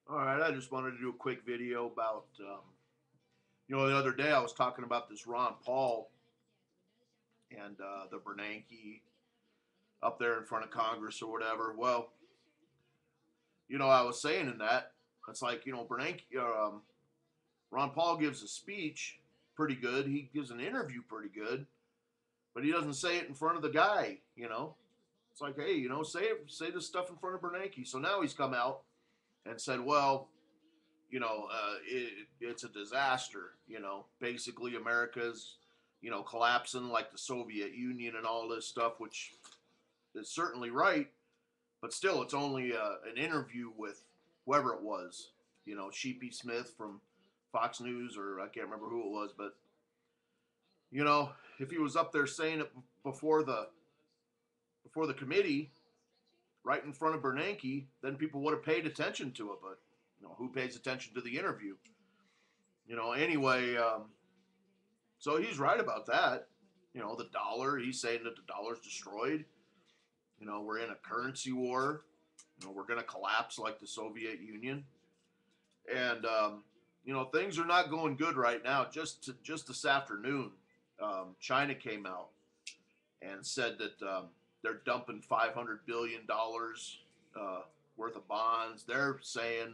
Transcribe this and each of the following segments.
All right, I just wanted to do a quick video about, the other day I was talking about this Ron Paul and the Bernanke up there in front of Congress or whatever. Well, I was saying in that, it's like, Bernanke, Ron Paul gives a speech pretty good. He gives an interview pretty good, but he doesn't say it in front of the guy. It's like, hey, say this stuff in front of Bernanke. So now he's come out and said, well, it's a disaster. Basically America's, collapsing like the Soviet Union and all this stuff, which is certainly right. But still, it's only an interview with whoever it was, Sheepy Smith from Fox News, or I can't remember who it was. But if he was up there saying it before the committee, right in front of Bernanke, then people would have paid attention to it. But who pays attention to the interview? Anyway, so he's right about that. The dollar, he's saying that the dollar's destroyed. We're in a currency war. We're going to collapse like the Soviet Union. And, things are not going good right now. Just this afternoon, China came out and said that they're dumping $500 billion worth of bonds. They're saying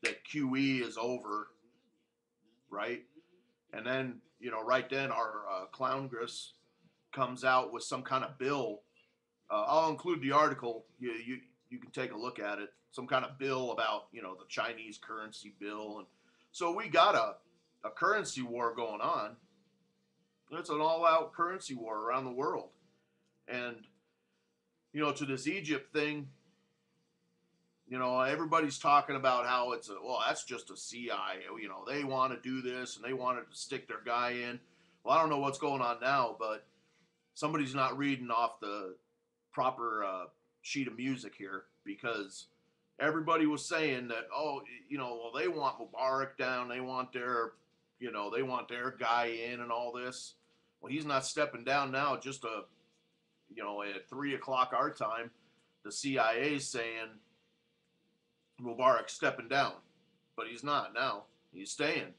that QE is over, right? And then, right then our Congress comes out with some kind of bill. I'll include the article. You can take a look at it. Some kind of bill about the Chinese currency bill, and so we got a currency war going on. It's an all-out currency war around the world, and to this Egypt thing. Everybody's talking about how that's just a CIA. They want to do this and they wanted to stick their guy in. Well, I don't know what's going on now, but somebody's not reading off the proper sheet of music here, because everybody was saying that, well, they want Mubarak down, they want their guy in and all this. Well, he's not stepping down now. Just at 3 o'clock our time, the CIA is saying Mubarak stepping down, but he's not now. He's staying.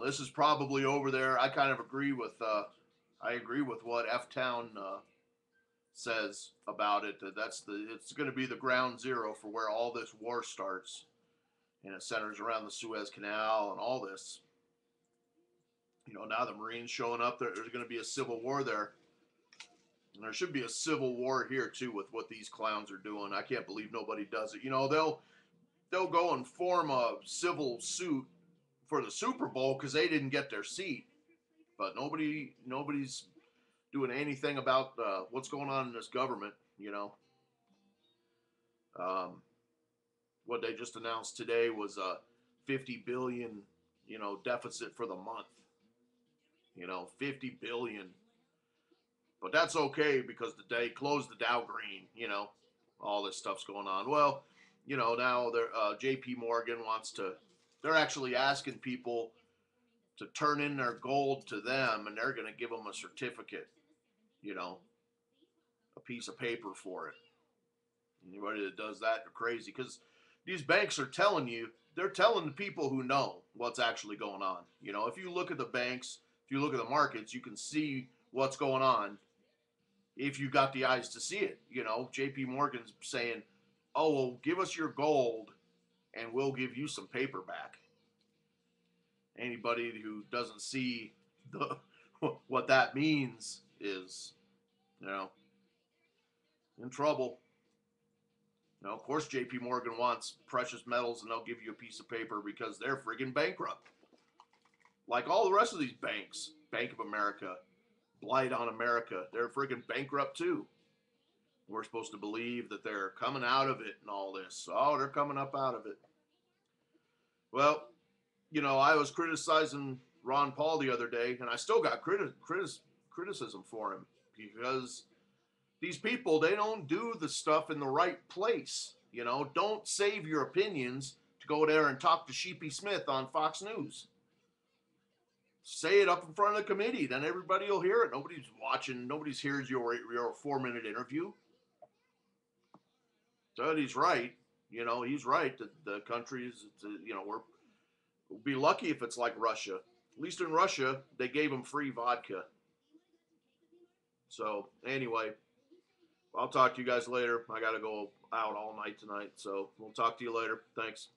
This is probably over there. I kind of agree with. I agree with what F Town says about it. It's going to be the ground zero for where all this war starts, and it centers around the Suez Canal and all this. Now the Marines showing up, there's going to be a civil war there. And there should be a civil war here too with what these clowns are doing. I can't believe nobody does it. They'll go and form a civil suit for the Super Bowl because they didn't get their seat, but nobody's doing anything about what's going on in this government. Um, what they just announced today was a 50 billion deficit for the month. 50 billion. But that's okay because they closed the Dow Green. All this stuff's going on. Well, now J.P. Morgan they're actually asking people to turn in their gold to them, and they're going to give them a certificate, a piece of paper for it. Anybody that does that are crazy, because these banks are they're telling the people who know what's actually going on. If you look at the banks, if you look at the markets, you can see what's going on if you got the eyes to see it. JP Morgan's saying, oh, well, give us your gold and we'll give you some paper back. Anybody who doesn't see what that means is, in trouble. Of course, JP Morgan wants precious metals and they'll give you a piece of paper because they're friggin' bankrupt. Like all the rest of these banks, Bank of America, Blight on America, they're friggin' bankrupt too. We're supposed to believe that they're coming out of it and all this. Oh, they're coming up out of it. Well, I was criticizing Ron Paul the other day, and I still got criticism for him because these people, they don't do the stuff in the right place. Don't save your opinions to go there and talk to Sheepy Smith on Fox News. Say it up in front of the committee, then everybody will hear it. Nobody's watching. Nobody's hears your 4-minute interview. So he's right. You know, he's right. The country is, you know, we'll be lucky if it's like Russia. At least in Russia, they gave him free vodka. So anyway, I'll talk to you guys later. I got to go out all night tonight. So we'll talk to you later. Thanks.